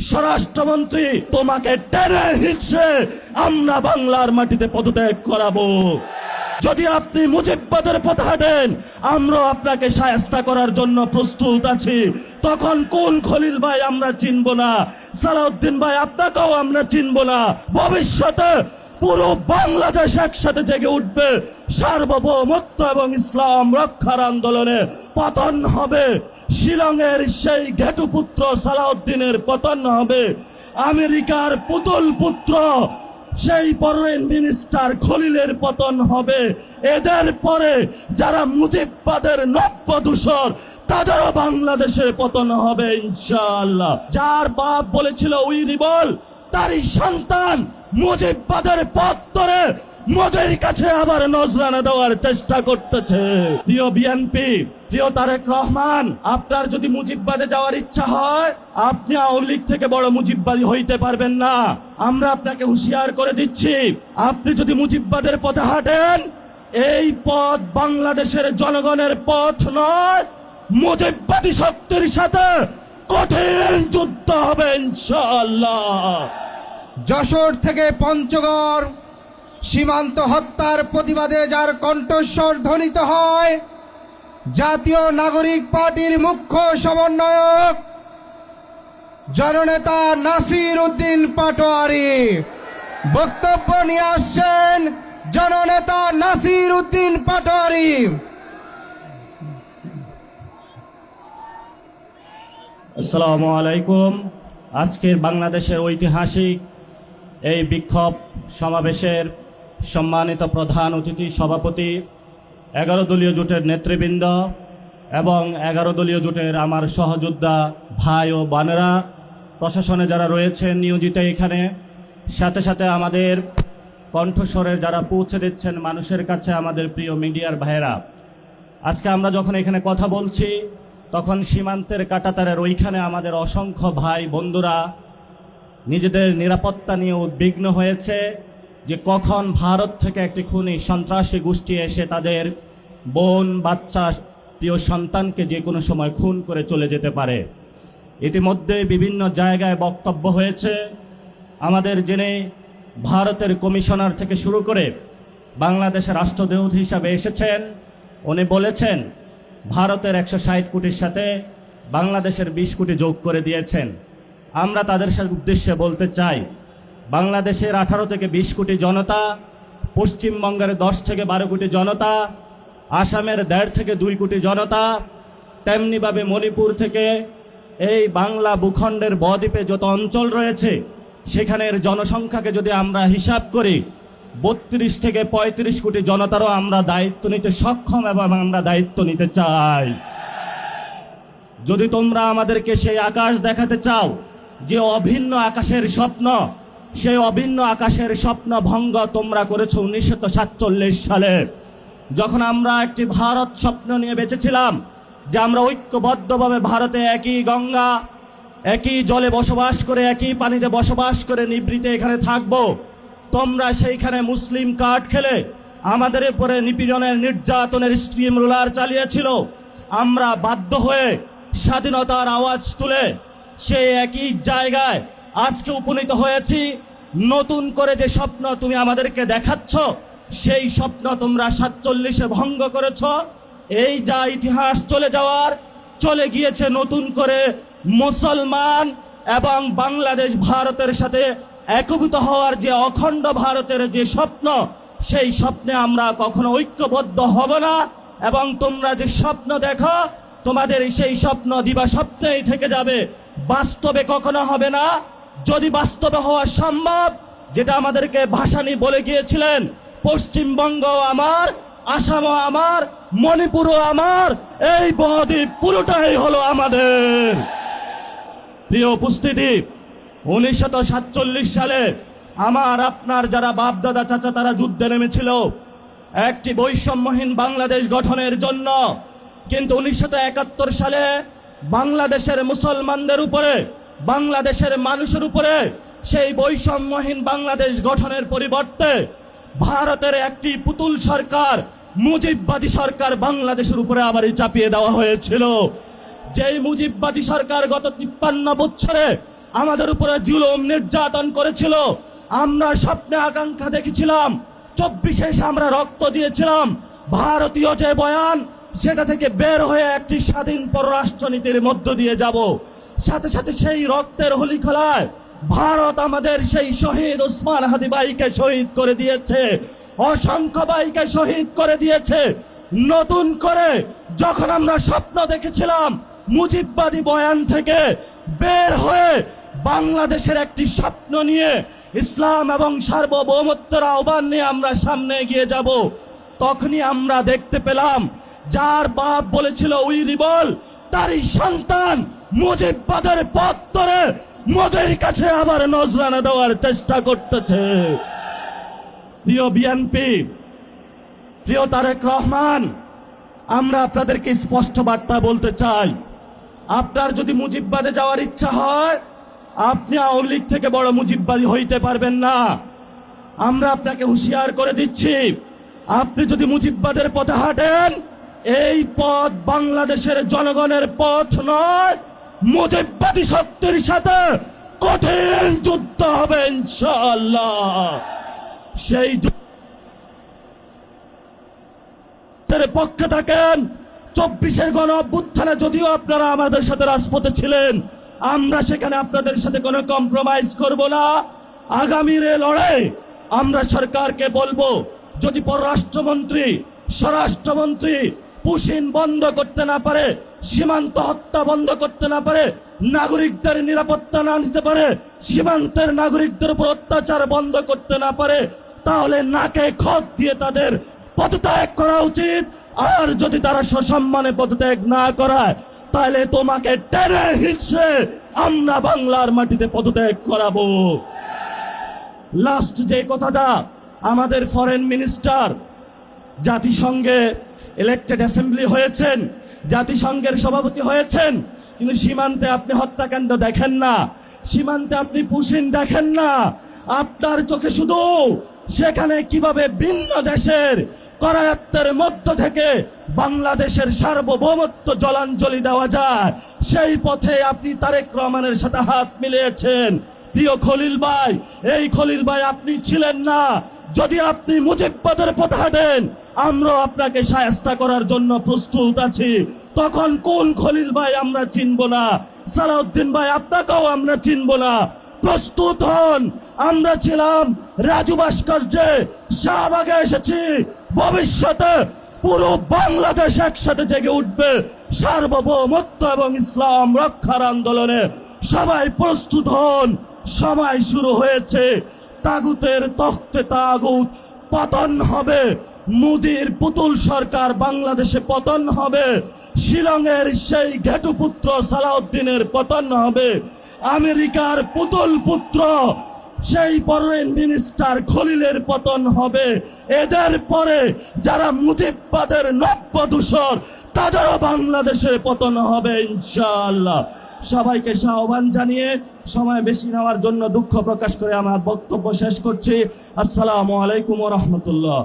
স্বরাষ্ট্রমন্ত্রী তোমাকে টেনে হিচড়ে আমরা বাংলার মাটিতে পদত্যাগ করাবো। যদি আপনি মুজিববাদের পথে হাঁটেন, আমরা আপনাকে শায়েস্তা করার জন্য প্রস্তুত আছি। তখন কোন খলিল ভাই আমরা চিনব না, সালাউদ্দিন ভাই আপনাকেও আমরা চিনব না। ভবিষ্যতে পুরো বাংলাদেশ একসাথে জেগে উঠবে, সার্বভৌমত্ব এবং ইসলাম রক্ষার আন্দোলনে পতন হবে। শিলংয়ের সেই ঘেটুপুত্র সালাউদ্দিনের পতন হবে, আমেরিকার পুতুল পুত্র সেই ফরেন মিনিস্টার খলিলের পতন হবে। এদের পরে যারা মুজিববাদের নব্য দূষর, তাদেরও বাংলাদেশে পতন হবে ইনশাআল্লাহ। যার বাপ বলেছিল উই রিবল, তারই সন্তান মুজিববাদের পথ ধরে মোদির কাছে আবার নজরানা দেওয়ার চেষ্টা করতেছে। প্রিয় বিএনপি, প্রিয় তারেক রহমান, আপনার যদি মুজিববাদে যাওয়ার ইচ্ছা হয়, আপনি আওয়ামী লীগ থেকে বড় মুজিববাদী হইতে পারবেন না। আমরা আপনাকে হুঁশিয়ার করে দিচ্ছি, আপনি যদি মুজিববাদের পথে হাঁটেন, এই পথ বাংলাদেশের জনগণের পথ নয়। মুজিববাদী শক্তির সাথে কঠিন যুদ্ধ হবে ইনশাআল্লাহ। যশোর থেকে পঞ্চগড় সীমান্ত হত্যার প্রতিবাদে যার কণ্ঠস্বর ধ্বনিত হয়, জাতীয় নাগরিক পার্টির মুখ্য সমন্বয়ক জননেতা নাসির উদ্দিন পাটোয়ারি বক্তব্য নিয়ে আসছেন। জননেতা নাসির উদ্দিন পাটোয়ারি। আসসালামু আলাইকুম। আজকের বাংলাদেশের ঐতিহাসিক এই বিক্ষোভ সমাবেশের সম্মানিত প্রধান অতিথি সভাপতি, 11 দলীয় জোটের নেতৃবৃন্দ এবং 11 দলীয় জোটের আমার সহযোদ্ধা ভাই ও বোনেরা, প্রশাসনে যারা রয়েছেন নিয়োজিত এখানে, সাথে সাথে আমাদের কণ্ঠস্বরের যারা পৌঁছে দিচ্ছেন মানুষের কাছে, আমাদের প্রিয় মিডিয়ার ভাইয়েরা, আজকে আমরা যখন এখানে কথা বলছি, তখন সীমান্তের কাঁটাতারের ওইখানে আমাদের অসংখ্য ভাই বন্ধুরা নিজেদের নিরাপত্তা নিয়ে উদ্বিগ্ন হয়েছে যে কখন ভারত থেকে একটি খুনি সন্ত্রাসী গোষ্ঠী এসে তাদের বোন, বাচ্চা, প্রিয় সন্তানকে যে কোনো সময় খুন করে চলে যেতে পারে। ইতিমধ্যে বিভিন্ন জায়গায় বক্তব্য হয়েছে। আমাদের যিনি ভারতের কমিশনার থেকে শুরু করে বাংলাদেশের রাষ্ট্রদূত হিসাবে এসেছেন, উনি বলেছেন ভারতের 160 কোটির সাথে বাংলাদেশের 20 কোটি যোগ করে দিয়েছেন। আমরা তাদের সাথে উদ্দেশ্যে বলতে চাই, বাংলাদেশের 18 থেকে 20 কোটি জনতা, পশ্চিমবঙ্গের 10 থেকে 12 কোটি জনতা, আসামের 1.5 থেকে 2 কোটি জনতা, তেমনিভাবে মণিপুর থেকে এই বাংলা ভূখণ্ডের বদ্বীপে যত অঞ্চল রয়েছে সেখানের জনসংখ্যাকে যদি আমরা হিসাব করি, 32 থেকে 35 কোটি জনতারও আমরা দায়িত্ব নিতে সক্ষম এবং আমরা দায়িত্ব নিতে চাই। যদি তোমরা আমাদেরকে সেই আকাশ দেখাতে চাও যে অভিন্ন আকাশের স্বপ্ন, সেই অভিন্ন আকাশের স্বপ্ন ভঙ্গ তোমরা করেছো 1947 সালে, যখন আমরা একটি ভারত স্বপ্ন নিয়ে বেঁচেছিলাম যে আমরা ঐক্যবদ্ধভাবে ভারতে একই গঙ্গা, একই জলে বসবাস করে, একই পানিতে বসবাস করে নিভৃতে এখানে থাকবো। তোমরা সেইখানে মুসলিম কার্ড খেলে আমাদের উপরে নিপীড়নের, নির্যাতনের স্ট্রিম রুলার চালিয়েছিল। আমরা বাধ্য হয়ে স্বাধীনতার আওয়াজ তুলে সেই একই জায়গায় আজকে উপনীত হয়েছি। নতুন করে যে স্বপ্ন তুমি আমাদেরকে দেখাচ্ছ, সেই স্বপ্ন তোমরা 47-এ ভঙ্গ করেছ। এই যা ইতিহাস চলে গিয়েছে, নতুন করে মুসলমান এবং বাংলাদেশ ভারতের সাথে একীভূত হওয়ার যে অখণ্ড ভারতের যে স্বপ্ন, সেই স্বপ্নে আমরা কখনো ঐক্যবদ্ধ হব না। এবং তোমরা যে স্বপ্ন দেখো, তোমাদের সেই স্বপ্ন দিবা স্বপ্নেই থেকে যাবে, বাস্তবে কখনো হবে না। যদি বাস্তবে হওয়া সম্ভব, যেটা আমাদেরকে ভাসানী বলে গিয়েছিলেন, পশ্চিমবঙ্গ আমার, আসামও আমার, মণিপুরও আমার, এই বদ্বীপ পুরোটাই হলো আমাদের। প্রিয় উপস্থিতি, 1947 সালে আমার আপনার যারা বাপ দাদা চাচা তারা যুদ্ধে নেমেছিল একটি বৈষম্যহীন বাংলাদেশ গঠনের জন্য। কিন্তু 1971 সালে বাংলাদেশের মুসলমানদের উপরে, বাংলাদেশের মানুষের উপরে সেই বৈষম্যহীন বাংলাদেশ গঠনের পরিবর্তে ভারতের একটি পুতুল সরকার, মুজিববাদী সরকার বাংলাদেশের উপরে আবারই চাপিয়ে দেওয়া হয়েছিল। যেই মুজিববাদী সরকার গত 53 বছরে আমাদের উপরে জুলুম নির্যাতন করেছিল। আমরা স্বপ্নে আকাঙ্ক্ষা দেখেছিলাম 24-এ আমরা রক্ত দিয়েছিলাম ভারতীয় যে বয়ান, সেটা থেকে বের হয়ে একটি স্বাধীন পররাষ্ট্রনীতির মধ্য দিয়ে যাব। সাথে সাথে সেই রক্তের হোলি খেলায় ভারত আমাদের সেই শহীদ ওসমান হাদি ভাইকে শহীদ করে দিয়েছে, অসংখ্য ভাইকে শহীদ করে দিয়েছে। নতুন করে যখন আমরা স্বপ্ন দেখেছিলাম মুজিববাদী বয়ান থেকে বের হয়ে বাংলাদেশের একটি স্বপ্ন নিয়ে ইসলাম এবং সার্বভৌমত্বের আহ্বান নিয়ে আমরা সামনে এগিয়ে যাব, তখনই আমরা দেখতে পেলাম যার বাপ বলেছিল উই রিবল, তারই সন্তান মুজিববাদের পথ ধরে মোদির কাছে আবার নজরানা দেওয়ার চেষ্টা করতেছে। প্রিয় বিএনপি, প্রিয় তারেক রহমান, আমরা আপনাদেরকে স্পষ্ট বার্তা বলতে চাই, আপনার যদি মুজিববাদে যাওয়ার ইচ্ছা হয়, আপনি আওয়ামী লীগ থেকে বড় মুজিববাদী হইতে পারবেন না। আমরা আপনাকে হুঁশিয়ার করে দিচ্ছি, আপনি যদি মুজিববাদের পথে হাঁটেন, এই পথ বাংলাদেশের জনগণের পথ নয়, মুজিববাদী শক্তির সাথে কঠিন যুদ্ধ হবে ইনশাআল্লাহ। সেই যুদ্ধের পক্ষে থাকেন। 24-এর গণ অভ্যুত্থানে যদিও আপনারা আমাদের সাথে রাজপথে ছিলেন, আমরা সেখানে আপনাদের সাথে কোনো কম্প্রোমাইজ করব না। আগামীর এই লড়াই আমরা সরকারকে বলবো, যদি পররাষ্ট্রমন্ত্রী, স্বরাষ্ট্রমন্ত্রী পুশিন বন্ধ করতে না পারে, সীমান্ত হত্যা বন্ধ করতে না পারে, নাগরিকদের নিরাপত্তা না দিতে পারে, সীমান্তের নাগরিকদের উপর অত্যাচার বন্ধ করতে না পারে, তাহলে নাকে খত দিয়ে তাদের পদত্যাগ করা উচিত। আর যদি তারা সসম্মানে পদত্যাগ না করায়, তাহলে তোমাকে টেনে হিচড়ে আমরা বাংলার মাটিতে পদত্যাগ করাবো। লাস্ট যে কথাটা, আমাদের ফরেন মিনিস্টার জাতিসংঘে ইলেক্টেড অ্যাসেম্বলি হয়েছেন, জাতিসংঘের সভাপতি হয়েছেন, কিন্তু সীমান্তে আপনি হত্যাকাণ্ড দেখেন না, সীমান্তে আপনি পুশিন দেখেন না। আপনার চোখে শুধু সেখানে কিভাবে ভিন্ন দেশের করায়ত্তের মধ্য থেকে বাংলাদেশের সার্বভৌমত্ব জলাঞ্জলি দেওয়া যায়, সেই পথে আপনি তারেক রহমানের সাথে হাত মিলিয়েছেন। প্রিয় খলিল ভাই, এই খলিল ভাই আপনি ছিলেন না। যদি আপনি মুজিববাদের পথে হাঁটেন, আমরা আপনাকে শায়েস্তা করার জন্য প্রস্তুত আছি। তখন কোন খলিল ভাই আমরা চিনব না, সালাউদ্দিন ভাই আপনাকেও আমরা চিনব না। প্রস্তুত হন। আমরা ছিলাম রাজু ভাস্কর্যে, শাহবাগে এসেছি, ভবিষ্যতে পুরো বাংলাদেশ একসাথে জেগে উঠবে সার্বভৌমত্ব এবং ইসলাম রক্ষার আন্দোলনে। সবাই প্রস্তুত হন, সময় শুরু হয়েছে। তাগুতের তখ্তে তাগুত পতন হবে, মোদির পুতুল সরকার বাংলাদেশে পতন হবে, শিলংয়ের সেই ঘেটুপুত্র সালাউদ্দিনের পতন হবে, আমেরিকার পুতুল পুত্র সেই ফরেন মিনিস্টার খলিলের পতন হবে। এদের পরে যারা মুজিববাদের নব্যদূষর, তাদেরও বাংলাদেশের পতন হবে ইনশাআল্লাহ। সবাইকে আহ্বান জানিয়ে সময় বেশি নেওয়ার জন্য দুঃখ প্রকাশ করে আমার বক্তব্য শেষ করছি। আসসালামু আলাইকুম ওয়া রাহমাতুল্লাহ।